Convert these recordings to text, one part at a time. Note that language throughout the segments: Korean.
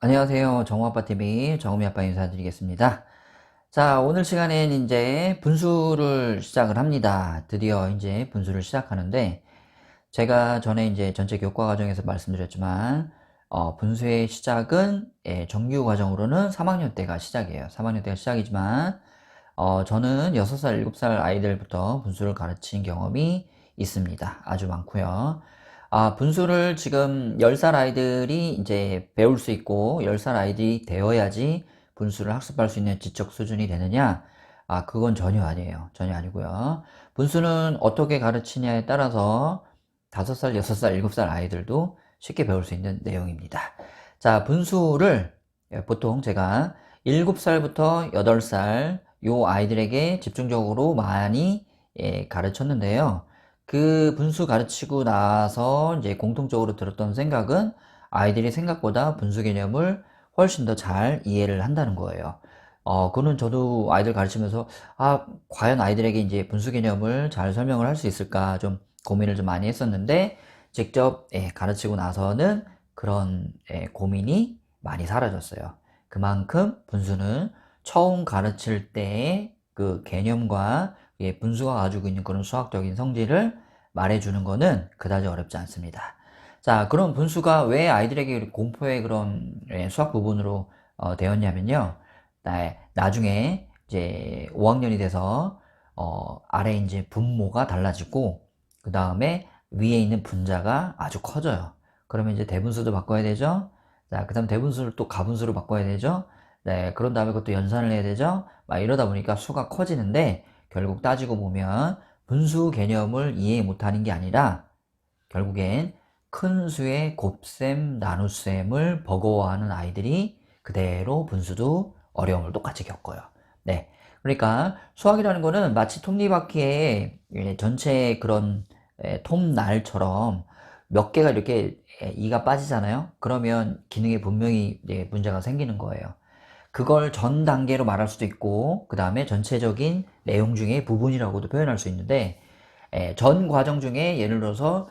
안녕하세요. 정우아빠TV 정우미아빠 인사드리겠습니다. 자, 오늘 시간엔 이제 분수를 시작을 합니다. 드디어 이제 분수를 시작하는데, 제가 전에 이제 전체 교과 과정에서 말씀드렸지만, 분수의 시작은 정규 과정으로는 3학년 때가 시작이에요. 3학년 때가 시작이지만, 저는 6살, 7살 아이들부터 분수를 가르친 경험이 있습니다. 아주 많고요. 분수를 지금 10살 아이들이 이제 배울 수 있고 10살 아이들이 되어야지 분수를 학습할 수 있는 지적 수준이 되느냐? 그건 전혀 아니에요. 전혀 아니고요. 분수는 어떻게 가르치냐에 따라서 5살, 6살, 7살 아이들도 쉽게 배울 수 있는 내용입니다. 자, 분수를 보통 제가 7살부터 8살 요 아이들에게 집중적으로 많이 가르쳤는데요. 그 분수 가르치고 나서 이제 공통적으로 들었던 생각은 아이들이 생각보다 분수 개념을 훨씬 더 잘 이해를 한다는 거예요. 그거는 저도 아이들 가르치면서, 과연 아이들에게 이제 분수 개념을 잘 설명을 할 수 있을까 좀 고민을 좀 많이 했었는데, 직접 가르치고 나서는 그런 고민이 많이 사라졌어요. 그만큼 분수는 처음 가르칠 때의 그 개념과 분수가 가지고 있는 그런 수학적인 성질을 말해주는 거는 그다지 어렵지 않습니다. 자, 그럼 분수가 왜 아이들에게 공포의 그런 수학 부분으로 되었냐면요. 나중에 이제 5학년이 돼서 아래 이제 분모가 달라지고 그 다음에 위에 있는 분자가 아주 커져요. 그러면 이제 대분수도 바꿔야 되죠. 자, 그 다음 대분수를 또 가분수로 바꿔야 되죠. 네, 그런 다음에 그것도 연산을 해야 되죠. 막 이러다 보니까 수가 커지는데 결국 따지고 보면 분수 개념을 이해 못하는 게 아니라 결국엔 큰 수의 곱셈, 나눗셈을 버거워하는 아이들이 그대로 분수도 어려움을 똑같이 겪어요. 네. 그러니까 수학이라는 거는 마치 톱니바퀴의 전체 그런 톱날처럼 몇 개가 이렇게 이가 빠지잖아요. 그러면 기능에 분명히 문제가 생기는 거예요. 그걸 전 단계로 말할 수도 있고 그 다음에 전체적인 내용 중에 부분이라고도 표현할 수 있는데 전 과정 중에 예를 들어서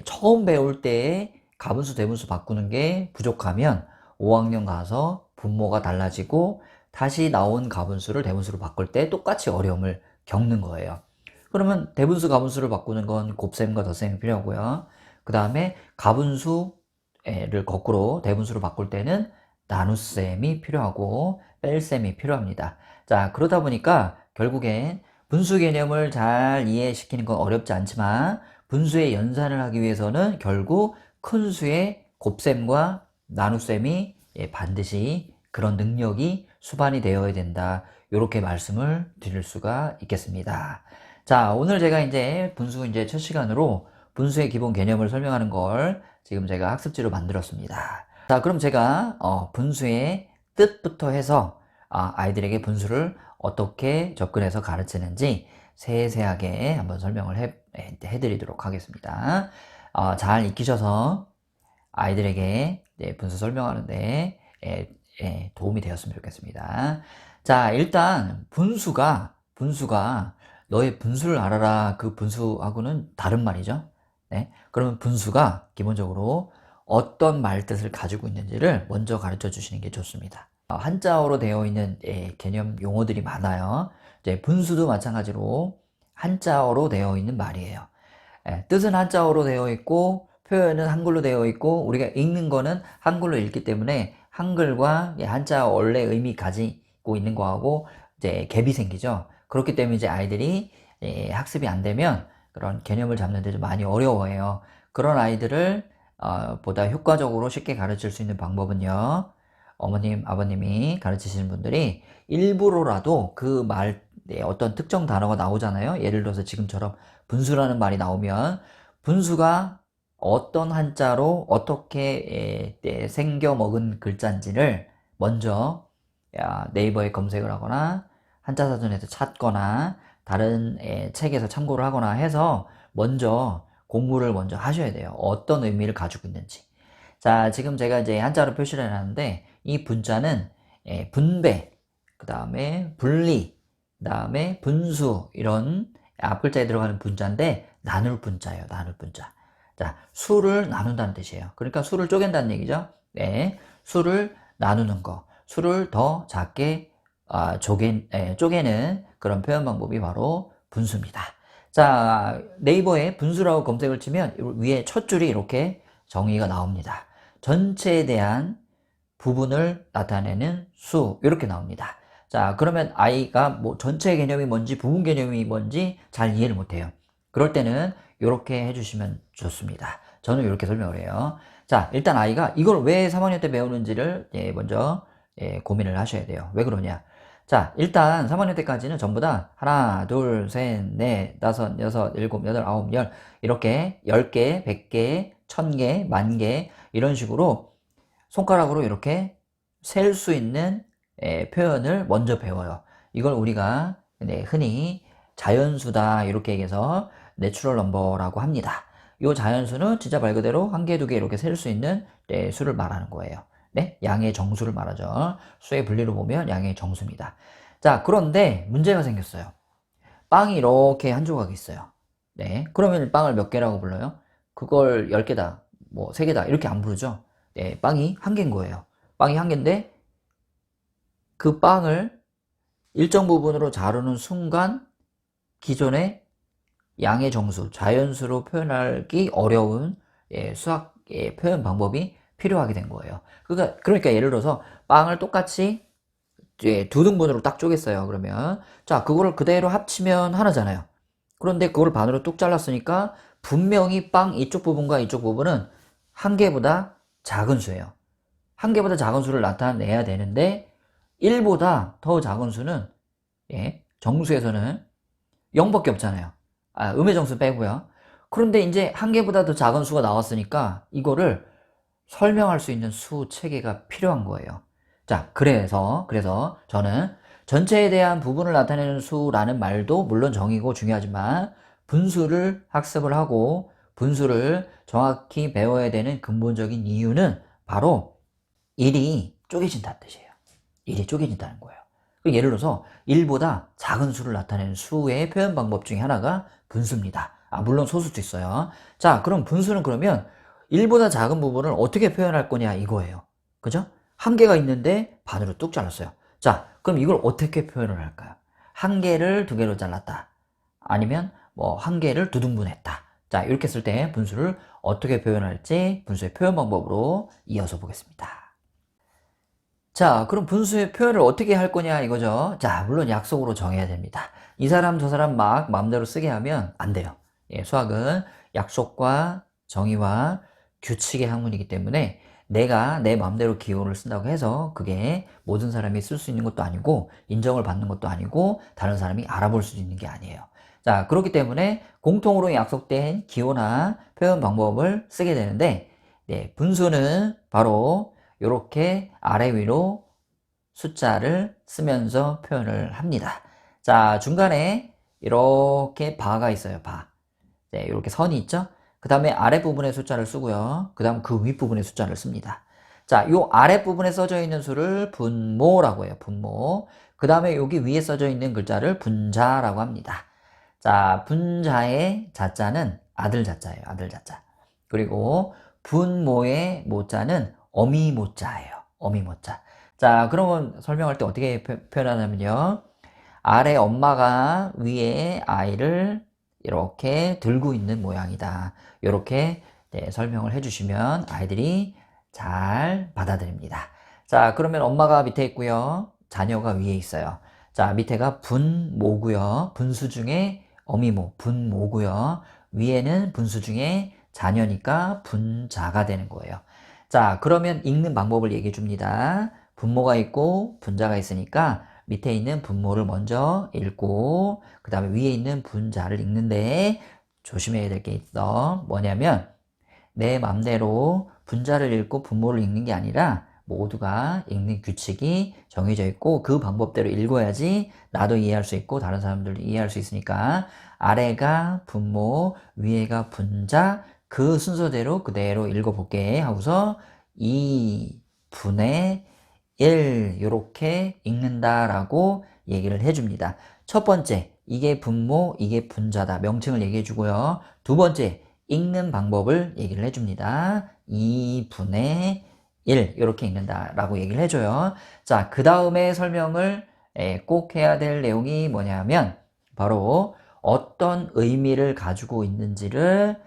처음 배울 때에 가분수 대분수 바꾸는 게 부족하면 5학년 가서 분모가 달라지고 다시 나온 가분수를 대분수로 바꿀 때 똑같이 어려움을 겪는 거예요. 그러면 대분수 가분수를 바꾸는 건 곱셈과 덧셈이 필요하고요. 그 다음에 가분수를 거꾸로 대분수로 바꿀 때는 나눗셈이 필요하고 뺄셈이 필요합니다. 자, 그러다 보니까 결국엔 분수 개념을 잘 이해시키는 건 어렵지 않지만 분수의 연산을 하기 위해서는 결국 큰 수의 곱셈과 나눗셈이 반드시 그런 능력이 수반이 되어야 된다. 이렇게 말씀을 드릴 수가 있겠습니다. 자, 오늘 제가 이제 분수 이제 첫 시간으로 분수의 기본 개념을 설명하는 걸 지금 제가 학습지로 만들었습니다. 자, 그럼 제가 분수의 뜻부터 해서 아이들에게 분수를 어떻게 접근해서 가르치는지 세세하게 한번 설명을 해드리도록 하겠습니다. 잘 익히셔서 아이들에게 분수 설명하는데 도움이 되었으면 좋겠습니다. 자, 일단 분수가 너의 분수를 알아라. 그 분수하고는 다른 말이죠. 네. 그러면 분수가 기본적으로 어떤 말뜻을 가지고 있는지를 먼저 가르쳐 주시는 게 좋습니다. 한자어로 되어 있는 개념 용어들이 많아요. 이제 분수도 마찬가지로 한자어로 되어 있는 말이에요. 뜻은 한자어로 되어 있고 표현은 한글로 되어 있고 우리가 읽는 거는 한글로 읽기 때문에 한글과 한자 원래 의미 가지고 있는 거하고 이제 갭이 생기죠. 그렇기 때문에 이제 아이들이 학습이 안 되면 그런 개념을 잡는 데 좀 많이 어려워해요. 그런 아이들을 보다 효과적으로 쉽게 가르칠 수 있는 방법은요. 어머님, 아버님이 가르치시는 분들이 일부러라도 그 말, 어떤 특정 단어가 나오잖아요. 예를 들어서 지금처럼 분수라는 말이 나오면 분수가 어떤 한자로 어떻게 생겨 먹은 글자인지를 먼저 네이버에 검색을 하거나 한자사전에서 찾거나 다른 책에서 참고를 하거나 해서 먼저 공부를 먼저 하셔야 돼요. 어떤 의미를 가지고 있는지. 자, 지금 제가 이제 한자로 표시를 해놨는데 이 분자는 분배, 그 다음에 분리, 그 다음에 분수 이런 앞글자에 들어가는 분자인데 나눌 분자예요. 나눌 분자. 자, 수를 나눈다는 뜻이에요. 그러니까 수를 쪼갠다는 얘기죠. 네, 수를 나누는 거, 수를 더 작게 쪼개는 그런 표현 방법이 바로 분수입니다. 자, 네이버에 분수라고 검색을 치면 위에 첫 줄이 이렇게 정의가 나옵니다. 전체에 대한 부분을 나타내는 수, 이렇게 나옵니다. 자, 그러면 아이가 뭐 전체 개념이 뭔지 부분 개념이 뭔지 잘 이해를 못해요. 그럴 때는 이렇게 해주시면 좋습니다. 저는 이렇게 설명을 해요. 자, 일단 아이가 이걸 왜 3학년 때 배우는지를 먼저 고민을 하셔야 돼요. 왜 그러냐? 자, 일단 3학년 때까지는 전부 다 하나, 둘, 셋, 넷, 다섯, 여섯, 일곱, 여덟, 아홉, 열 이렇게 10개, 100개, 1000개, 10,000개 이런 식으로 손가락으로 이렇게 셀 수 있는 표현을 먼저 배워요. 이걸 우리가 흔히 자연수다 이렇게 얘기해서 내추럴 넘버라고 합니다. 이 자연수는 진짜 말 그대로 한 개, 두 개 이렇게 셀 수 있는 수를 말하는 거예요. 네? 양의 정수를 말하죠. 수의 분리로 보면 양의 정수입니다. 자, 그런데 문제가 생겼어요. 빵이 이렇게 한 조각 있어요. 네. 그러면 빵을 몇 개라고 불러요? 그걸 10개다, 뭐 3개다 이렇게 안 부르죠. 네, 빵이 한 개인 거예요. 빵이 한 개인데 그 빵을 일정 부분으로 자르는 순간 기존의 양의 정수, 자연수로 표현하기 어려운 수학 표현 방법이 필요하게 된 거예요. 그러니까 예를 들어서 빵을 똑같이 두 등분으로 딱 쪼갰어요. 그러면 자, 그거를 그대로 합치면 하나잖아요. 그런데 그걸 반으로 뚝 잘랐으니까 분명히 빵 이쪽 부분과 이쪽 부분은 한 개보다 작은 수예요. 한 개보다 작은 수를 나타내야 되는데 1보다 더 작은 수는 정수에서는 0밖에 없잖아요. 음의 정수 빼고요. 그런데 이제 한 개보다 더 작은 수가 나왔으니까 이거를 설명할 수 있는 수 체계가 필요한 거예요. 자, 그래서 저는 전체에 대한 부분을 나타내는 수라는 말도 물론 정의고 중요하지만 분수를 학습을 하고 분수를 정확히 배워야 되는 근본적인 이유는 바로 1이 쪼개진다는 뜻이에요. 1이 쪼개진다는 거예요. 예를 들어서 1보다 작은 수를 나타내는 수의 표현 방법 중에 하나가 분수입니다. 물론 소수도 있어요. 자, 그럼 분수는 그러면 1보다 작은 부분을 어떻게 표현할 거냐 이거예요. 그죠? 한 개가 있는데 반으로 뚝 잘랐어요. 자, 그럼 이걸 어떻게 표현을 할까요? 한 개를 두 개로 잘랐다. 아니면 뭐 한 개를 두 등분했다. 자, 이렇게 쓸 때 분수를 어떻게 표현할지 분수의 표현 방법으로 이어서 보겠습니다. 자, 그럼 분수의 표현을 어떻게 할 거냐 이거죠. 자, 물론 약속으로 정해야 됩니다. 이 사람 저 사람 막 마음대로 쓰게 하면 안 돼요. 수학은 약속과 정의와 규칙의 학문이기 때문에 내가 내 마음대로 기호를 쓴다고 해서 그게 모든 사람이 쓸 수 있는 것도 아니고 인정을 받는 것도 아니고 다른 사람이 알아볼 수 있는 게 아니에요. 자, 그렇기 때문에 공통으로 약속된 기호나 표현 방법을 쓰게 되는데 분수는 바로 이렇게 아래 위로 숫자를 쓰면서 표현을 합니다. 자, 중간에 이렇게 바가 있어요. 바. 네, 이렇게 선이 있죠? 그 다음에 아랫부분에 숫자를 쓰고요. 그 다음 그 윗부분에 숫자를 씁니다. 자, 요 아랫부분에 써져 있는 수를 분모라고 해요. 분모. 그 다음에 여기 위에 써져 있는 글자를 분자라고 합니다. 자, 분자의 자자는 아들 자자예요. 아들 자자. 그리고 분모의 모자는 어미 모자예요. 어미 모자. 자, 그러면 설명할 때 어떻게 표현하냐면요. 아래 엄마가 위에 아이를 이렇게 들고 있는 모양이다. 이렇게 설명을 해주시면 아이들이 잘 받아들입니다. 자, 그러면 엄마가 밑에 있고요. 자녀가 위에 있어요. 자, 밑에가 분모고요. 분수 중에 어미모, 분모고요. 위에는 분수 중에 자녀니까 분자가 되는 거예요. 자, 그러면 읽는 방법을 얘기해 줍니다. 분모가 있고 분자가 있으니까 밑에 있는 분모를 먼저 읽고 그 다음에 위에 있는 분자를 읽는데 조심해야 될 게 있어. 뭐냐면 내 맘대로 분자를 읽고 분모를 읽는 게 아니라 모두가 읽는 규칙이 정해져 있고 그 방법대로 읽어야지 나도 이해할 수 있고 다른 사람들도 이해할 수 있으니까 아래가 분모, 위에가 분자 그 순서대로 그대로 읽어볼게 하고서 2분의 1 이렇게 읽는다라고 얘기를 해줍니다. 첫 번째, 이게 분모, 이게 분자다. 명칭을 얘기해 주고요. 두 번째, 읽는 방법을 얘기를 해줍니다. 2분의 1 이렇게 읽는다라고 얘기를 해줘요. 자, 그 다음에 설명을 꼭 해야 될 내용이 뭐냐면 바로 어떤 의미를 가지고 있는지를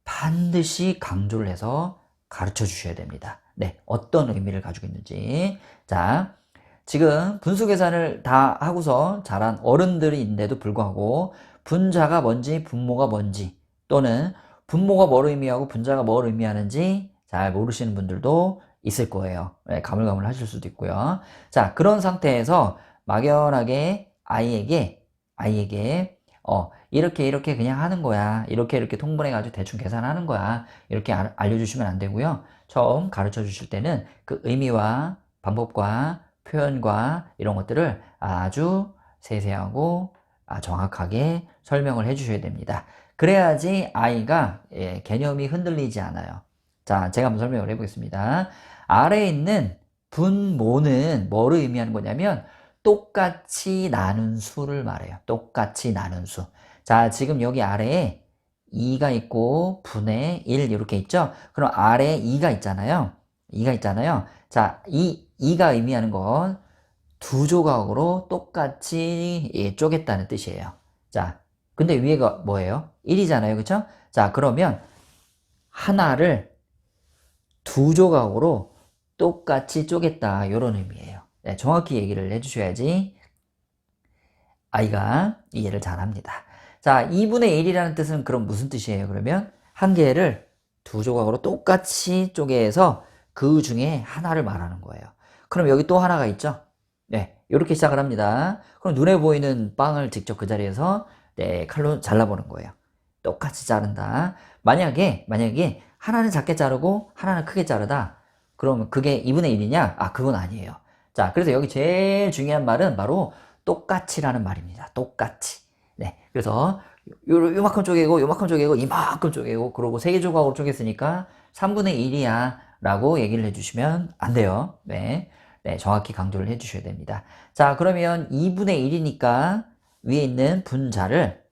반드시 강조를 해서 가르쳐 주셔야 됩니다. 네, 어떤 의미를 가지고 있는지. 자, 지금 분수 계산을 다 하고서 자란 어른들인데도 불구하고 분자가 뭔지 분모가 뭔지 또는 분모가 뭘 의미하고 분자가 뭘 의미하는지 잘 모르시는 분들도 있을 거예요. 네, 가물가물 하실 수도 있고요. 자, 그런 상태에서 막연하게 아이에게 이렇게 그냥 하는 거야. 이렇게 통분해가지고 대충 계산하는 거야. 이렇게 알려주시면 안 되고요. 처음 가르쳐 주실 때는 그 의미와 방법과 표현과 이런 것들을 아주 세세하고 정확하게 설명을 해 주셔야 됩니다. 그래야지 아이가 개념이 흔들리지 않아요. 자, 제가 한번 설명을 해보겠습니다. 아래에 있는 분모는 뭐를 의미하는 거냐면 똑같이 나눈 수를 말해요. 똑같이 나눈 수. 자, 지금 여기 아래에 2가 있고 분의 1 이렇게 있죠? 그럼 아래에 2가 있잖아요. 2가 있잖아요. 자, 2가 의미하는 건 두 조각으로 똑같이 쪼갰다는 뜻이에요. 자, 근데 위에가 뭐예요? 1이잖아요. 그쵸? 자, 그러면 하나를 두 조각으로 똑같이 쪼갰다. 이런 의미예요. 네, 정확히 얘기를 해주셔야지 아이가 이해를 잘 합니다. 자, 2분의 1이라는 뜻은 그럼 무슨 뜻이에요? 그러면 한 개를 두 조각으로 똑같이 쪼개서 그 중에 하나를 말하는 거예요. 그럼 여기 또 하나가 있죠? 네, 이렇게 시작을 합니다. 그럼 눈에 보이는 빵을 직접 그 자리에서 칼로 잘라보는 거예요. 똑같이 자른다. 만약에 하나는 작게 자르고 하나는 크게 자르다. 그러면 그게 2분의 1이냐? 아, 그건 아니에요. 자, 그래서 여기 제일 중요한 말은 바로 똑같이라는 말입니다. 똑같이. 네, 그래서 요만큼 쪼개고 요만큼 쪼개고 이만큼 쪼개고 그러고 세 개 조각으로 쪼갰으니까 3분의 1이야 라고 얘기를 해주시면 안 돼요. 네, 정확히 강조를 해주셔야 됩니다. 자, 그러면 2분의 1이니까 위에 있는 분자를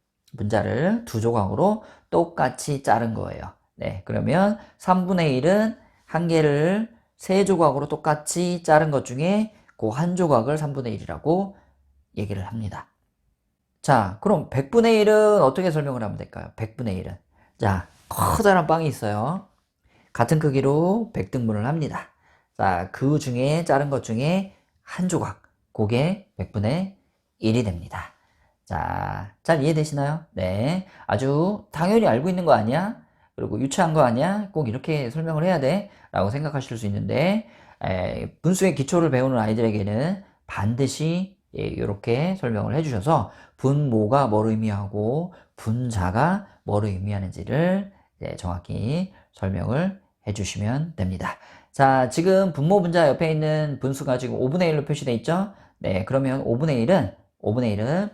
두 조각으로 똑같이 자른 거예요. 네, 그러면 3분의 1은 한 개를 세 조각으로 똑같이 자른 것 중에 그 한 조각을 3분의 1이라고 얘기를 합니다. 자, 그럼 100분의 1은 어떻게 설명을 하면 될까요? 100분의 1은. 자, 커다란 빵이 있어요. 같은 크기로 100등분을 합니다. 자, 그 중에 자른 것 중에 한 조각, 그게 100분의 1이 됩니다. 자, 잘 이해되시나요? 네. 아주 당연히 알고 있는 거 아니야? 그리고 유치한 거 아니야? 꼭 이렇게 설명을 해야 돼? 라고 생각하실 수 있는데, 분수의 기초를 배우는 아이들에게는 반드시 이렇게 설명을 해주셔서 분모가 뭘 의미하고 분자가 뭘 의미하는지를 정확히 설명을 해주시면 됩니다. 자, 지금 분모 분자 옆에 있는 분수가 지금 5분의 1로 표시되어 있죠? 네, 그러면 5분의 1은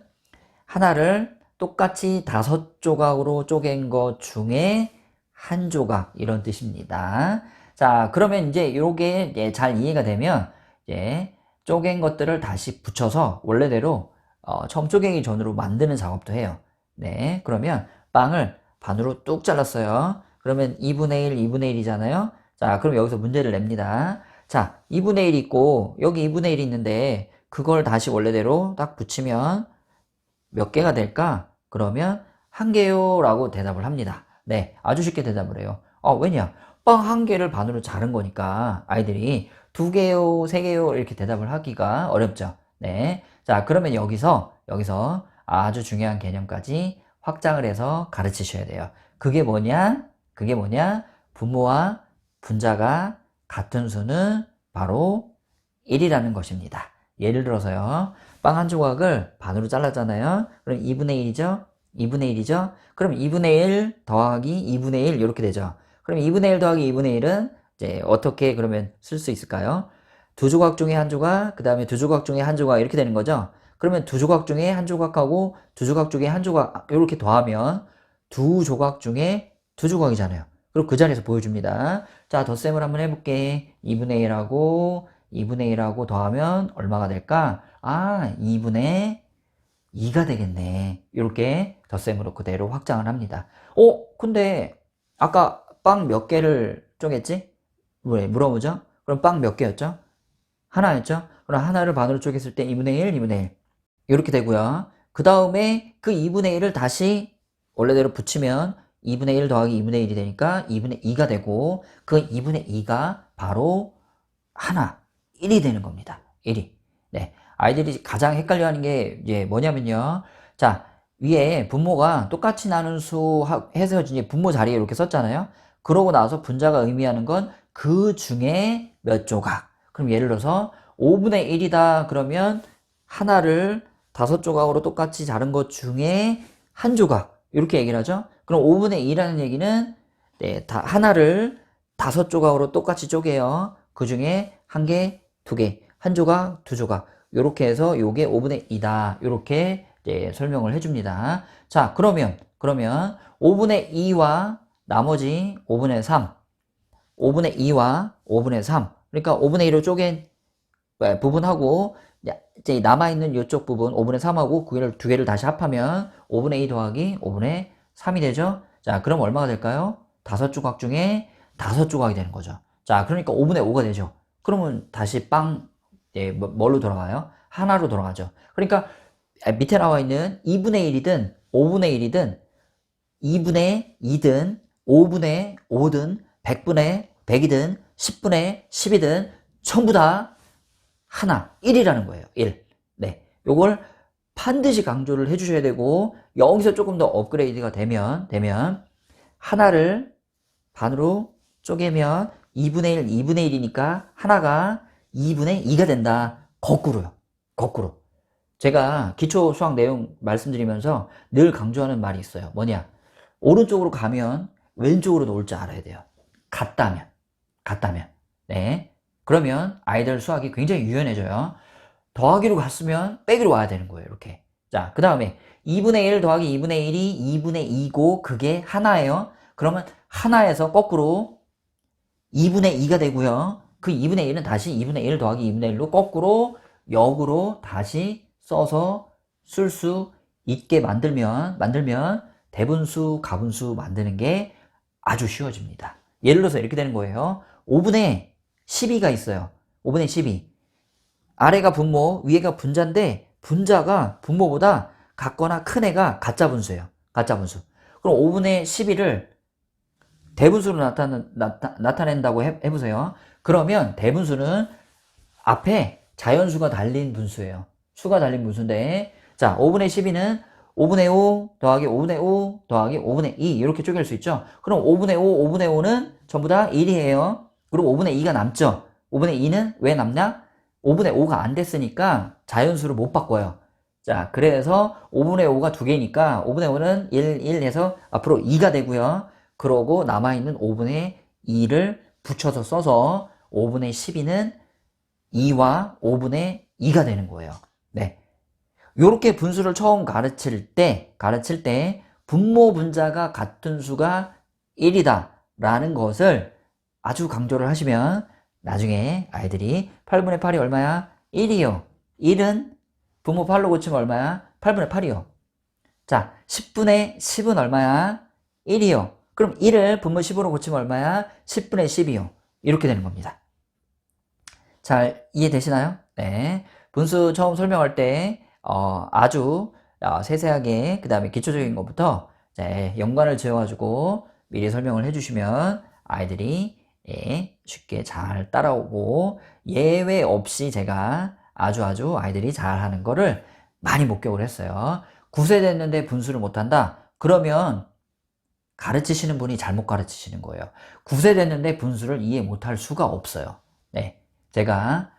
하나를 똑같이 5조각으로 쪼갠 것 중에 한 조각 이런 뜻입니다. 자, 그러면 이제 요게 잘 이해가 되면 이제 쪼갠 것들을 다시 붙여서 원래대로 처음 쪼개기 전으로 만드는 작업도 해요. 네, 그러면 빵을 반으로 뚝 잘랐어요. 그러면 2분의 1, 2분의 1이잖아요. 자, 그럼 여기서 문제를 냅니다. 자, 2분의 1 있고 여기 2분의 1이 있는데 그걸 다시 원래대로 딱 붙이면 몇 개가 될까? 그러면 한 개요 라고 대답을 합니다. 네, 아주 쉽게 대답을 해요. 왜냐? 빵 한 개를 반으로 자른 거니까 아이들이 두 개요, 세 개요 이렇게 대답을 하기가 어렵죠. 네, 자, 그러면 여기서 아주 중요한 개념까지 확장을 해서 가르치셔야 돼요. 그게 뭐냐? 분모와 분자가 같은 수는 바로 1이라는 것입니다. 예를 들어서요. 빵 한 조각을 반으로 잘랐잖아요. 그럼 2분의 1이죠? 2분의 1이죠? 그럼 2분의 1 더하기 2분의 1 이렇게 되죠. 그럼 2분의 1 더하기 2분의 1은 이제 어떻게 그러면 쓸 수 있을까요? 두 조각 중에 한 조각, 그 다음에 두 조각 중에 한 조각 이렇게 되는 거죠. 그러면 두 조각 중에 한 조각하고 두 조각 중에 한 조각 이렇게 더하면 두 조각 중에 두 조각이잖아요. 그리고 그 자리에서 보여줍니다. 자, 덧셈을 한번 해볼게. 2분의 1하고 2분의 1하고 더하면 얼마가 될까? 2분의 2가 되겠네. 이렇게 덧셈으로 그대로 확장을 합니다. 근데 아까 빵 몇 개를 쪼갰지? 왜 물어보죠? 그럼 빵 몇 개였죠? 하나였죠? 그럼 하나를 반으로 쪼갰을 때 2분의 1, 2분의 1. 이렇게 되고요. 그 다음에 그 2분의 1을 다시 원래대로 붙이면 2분의 1 더하기 2분의 1이 되니까 2분의 2가 되고 그 2분의 2가 바로 하나, 1이 되는 겁니다. 1이. 네. 아이들이 가장 헷갈려하는 게 이제 뭐냐면요. 자, 위에 분모가 똑같이 나눈 수 해서 이제 분모 자리에 이렇게 썼잖아요. 그러고 나서 분자가 의미하는 건 그 중에 몇 조각. 그럼 예를 들어서 5분의 1이다 그러면 하나를 5조각으로 똑같이 자른 것 중에 한 조각. 이렇게 얘기를 하죠. 그럼 5분의 2라는 얘기는 네, 하나를 5조각으로 똑같이 쪼개요. 그 중에 한 개, 두 개, 한 조각, 두 조각. 요렇게 해서 요게 5분의 2다. 요렇게 이제 설명을 해줍니다. 자, 그러면 5분의 2와 나머지 5분의 3. 5분의 2와 5분의 3. 그러니까 5분의 2로 쪼갠 부분하고 이제 남아있는 이쪽 부분 5분의 3하고 두 개를 다시 합하면 5분의 2 더하기 5분의 3이 되죠. 자, 그럼 얼마가 될까요? 5조각 중에 5조각이 되는 거죠. 자, 그러니까 5분의 5가 되죠. 그러면 다시 뭘로 돌아가요? 하나로 돌아가죠. 그러니까 밑에 나와 있는 2분의 1이든 5분의 1이든 2분의 2든 5분의 5든 100분의 100이든 10분의 10이든 전부 다 하나, 1이라는 거예요. 1. 네. 요걸 반드시 강조를 해주셔야 되고, 여기서 조금 더 업그레이드가 되면, 하나를 반으로 쪼개면 2분의 1, 2분의 1이니까 하나가 2분의 2가 된다. 거꾸로요. 거꾸로. 제가 기초 수학 내용 말씀드리면서 늘 강조하는 말이 있어요. 뭐냐? 오른쪽으로 가면 왼쪽으로 놓을 줄 알아야 돼요. 같다면. 네. 그러면 아이들 수학이 굉장히 유연해져요. 더하기로 갔으면 빼기로 와야 되는 거예요. 이렇게. 자, 그 다음에 2분의 1 더하기 2분의 1이 2분의 2고 그게 하나예요. 그러면 하나에서 거꾸로 2분의 2가 되고요. 그 2분의 1은 다시 2분의 1 더하기 2분의 1로 거꾸로 역으로 다시 써서 쓸 수 있게 만들면 대분수, 가분수 만드는 게 아주 쉬워집니다. 예를 들어서 이렇게 되는 거예요. 5분의 12가 있어요. 5분의 12. 아래가 분모, 위에가 분자인데 분자가 분모보다 같거나 큰 애가 가짜 분수예요. 가짜 분수. 그럼 5분의 12를 대분수로 나타낸다고 해보세요. 그러면 대분수는 앞에 자연수가 달린 분수예요. 수가 달린 분수인데 자, 5분의 12는 5분의 5 더하기 5분의 5 더하기 5분의 2 이렇게 쪼갤 수 있죠. 그럼 5분의 5, 5분의 5는 전부 다 1이에요. 그리고 5분의 2가 남죠. 5분의 2는 왜 남냐? 5분의 5가 안 됐으니까 자연수를 못 바꿔요. 자, 그래서 5분의 5가 두 개니까 5분의 5는 1 해서 앞으로 2가 되고요. 그러고 남아있는 5분의 2를 붙여서 써서 5분의 12는 2와 5분의 2가 되는 거예요. 네. 요렇게 분수를 처음 가르칠 때 분모 분자가 같은 수가 1이다 라는 것을 아주 강조를 하시면 나중에 아이들이 8분의 8이 얼마야? 1이요. 1은 분모 8로 고치면 얼마야? 8분의 8이요. 자, 10분의 10은 얼마야? 1이요. 그럼 1을 분모 10으로 고치면 얼마야? 10분의 10이요. 이렇게 되는 겁니다. 잘 이해되시나요? 네. 분수 처음 설명할 때 아주 세세하게 그 다음에 기초적인 것부터 연관을 지어가지고 미리 설명을 해주시면 아이들이 쉽게 잘 따라오고 예외 없이 제가 아주 아이들이 잘하는 거를 많이 목격을 했어요. 9세 됐는데 분수를 못한다? 그러면 가르치시는 분이 잘못 가르치시는 거예요. 9세 됐는데 분수를 이해 못할 수가 없어요. 네, 제가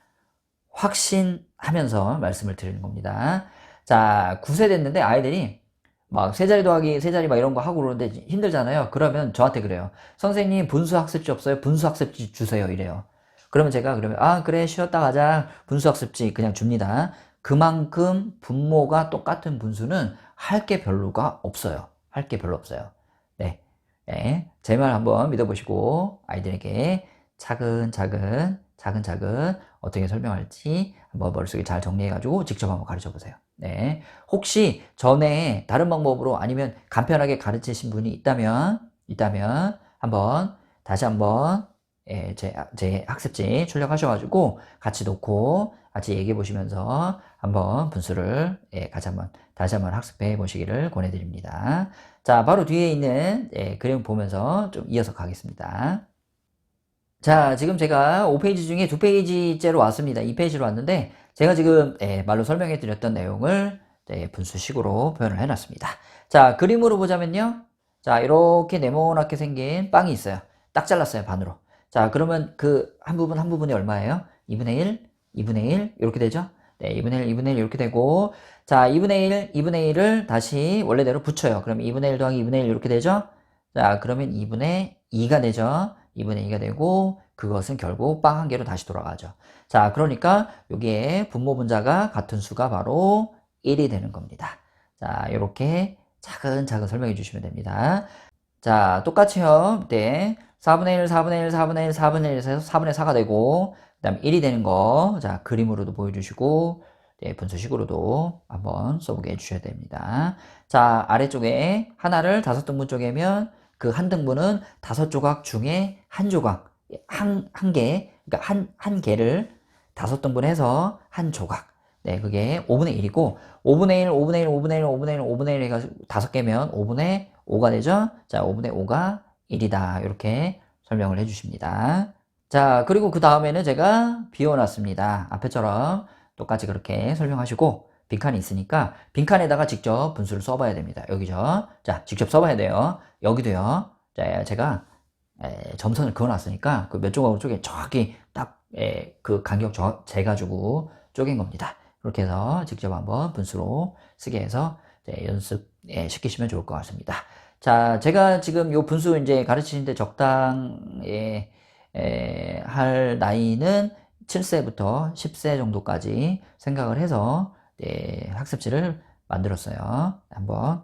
확신하면서 말씀을 드리는 겁니다. 자, 9세 됐는데 아이들이 막 세자리 더하기 세자리 막 이런 거 하고 그러는데 힘들잖아요. 그러면 저한테 그래요. 선생님 분수 학습지 없어요? 분수 학습지 주세요. 이래요. 그러면 제가 아 그래 쉬었다 가자. 분수 학습지 그냥 줍니다. 그만큼 분모가 똑같은 분수는 할 게 별로가 없어요. 할 게 별로 없어요. 네, 제 말 한번 믿어보시고 아이들에게 차근차근 어떻게 설명할지 한번 머릿속에 잘 정리해가지고 직접 한번 가르쳐 보세요. 네. 혹시 전에 다른 방법으로 아니면 간편하게 가르치신 분이 있다면 다시 한번 제 학습지 출력하셔가지고 같이 놓고 같이 얘기해 보시면서 한번 분수를 다시 한번 학습해 보시기를 권해드립니다. 자, 바로 뒤에 있는 그림 보면서 좀 이어서 가겠습니다. 자, 지금 제가 5페이지 중에 2페이지째로 왔습니다. 2페이지로 왔는데 제가 지금 말로 설명해 드렸던 내용을 분수식으로 표현을 해 놨습니다. 자, 그림으로 보자면요. 자, 이렇게 네모나게 생긴 빵이 있어요. 딱 잘랐어요, 반으로. 자, 그러면 그 한 부분 한 부분이 얼마예요? 2분의 1, 2분의 1 이렇게 되죠? 네, 2분의 1, 2분의 1 이렇게 되고, 자, 2분의 1, 2분의 1을 다시 원래대로 붙여요. 그럼 2분의 1 더하기 2분의 1 이렇게 되죠? 자, 그러면 2분의 2가 되죠? 2분의 2가 되고, 그것은 결국 빵 한 개로 다시 돌아가죠. 자, 그러니까 여기에 분모 분자가 같은 수가 바로 1이 되는 겁니다. 자, 이렇게 차근차근 설명해 주시면 됩니다. 자, 똑같이요. 네. 4분의 1, 4분의 1, 4분의 1, 4분의 1에서 4분의 4가 되고, 그 다음 1이 되는 거. 자, 그림으로도 보여주시고, 네, 분수식으로도 한번 써보게 해주셔야 됩니다. 자, 아래쪽에 하나를 5등분 쪼개면 그 한 등분은 5조각 중에 한 조각, 한 개, 그러니까 한 개를 5등분 해서 한 조각. 네, 그게 5분의 1이고, 5분의 1, 5분의 1, 5분의 1, 5분의 1, 5분의 1 해가지고 5개면 5분의 5가 되죠? 자, 5분의 5가 1이다. 이렇게 설명을 해주십니다. 자, 그리고 그 다음에는 제가 비워놨습니다. 앞에처럼 똑같이 그렇게 설명하시고, 빈칸이 있으니까 빈칸에다가 직접 분수를 써봐야 됩니다. 여기죠? 자, 직접 써봐야 돼요. 여기도요. 자, 제가 점선을 그어놨으니까 그 몇 조각으로 쪼개 정확히 딱 그 간격 재가지고 쪼갠 겁니다. 그렇게 해서 직접 한번 분수로 쓰게 해서 연습 시키시면 좋을 것 같습니다. 자, 제가 지금 요 분수 이제 가르치는데 적당히 할 나이는 7세부터 10세 정도까지 생각을 해서 학습지를 만들었어요. 한번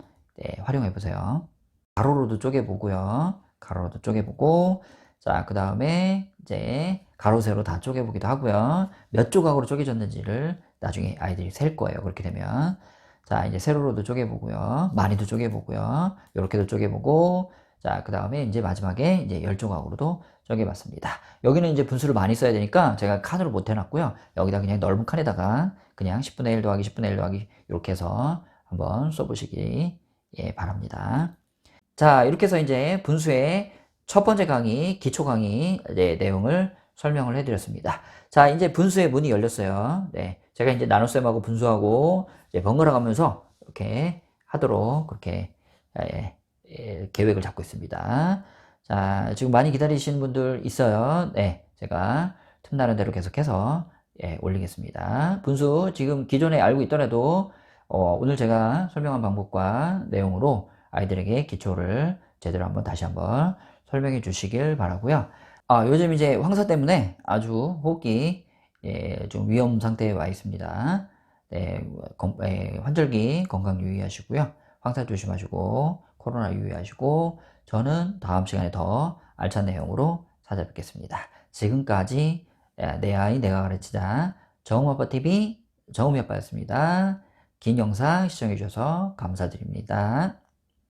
활용해 보세요. 가로로도 쪼개보고요. 가로로도 쪼개보고, 자, 그 다음에 이제 가로, 세로 다 쪼개보기도 하고요. 몇 조각으로 쪼개졌는지를 나중에 아이들이 셀 거예요. 그렇게 되면. 자, 이제 세로로도 쪼개보고요. 많이도 쪼개보고요. 이렇게도 쪼개보고, 자, 그 다음에 이제 마지막에 이제 10조각으로도 쪼개봤습니다. 여기는 이제 분수를 많이 써야 되니까 제가 칸으로 못 해놨고요. 여기다 그냥 넓은 칸에다가 그냥 10분의 1 더하기 10분의 1 더하기 이렇게 해서 한번 써보시기 바랍니다. 자, 이렇게 해서 이제 분수의 첫 번째 강의, 기초 강의 내용을 설명을 해드렸습니다. 자, 이제 분수의 문이 열렸어요. 네, 제가 이제 나눗셈하고 분수하고 이제 번갈아 가면서 이렇게 하도록 그렇게 계획을 잡고 있습니다. 자, 지금 많이 기다리시는 분들 있어요. 네, 제가 틈나는 대로 계속해서 올리겠습니다. 분수 지금 기존에 알고 있더라도 오늘 제가 설명한 방법과 내용으로 아이들에게 기초를 제대로 다시 한번 설명해 주시길 바라고요. 요즘 이제 황사 때문에 아주 호흡기 좀 위험 상태에 와 있습니다. 네, 환절기 건강 유의하시고요. 황사 조심하시고 코로나 유의하시고 저는 다음 시간에 더 알찬 내용으로 찾아뵙겠습니다. 지금까지 내 아이 내가 가르치자 정우아빠TV 정우미아빠였습니다. 긴 영상 시청해 주셔서 감사드립니다.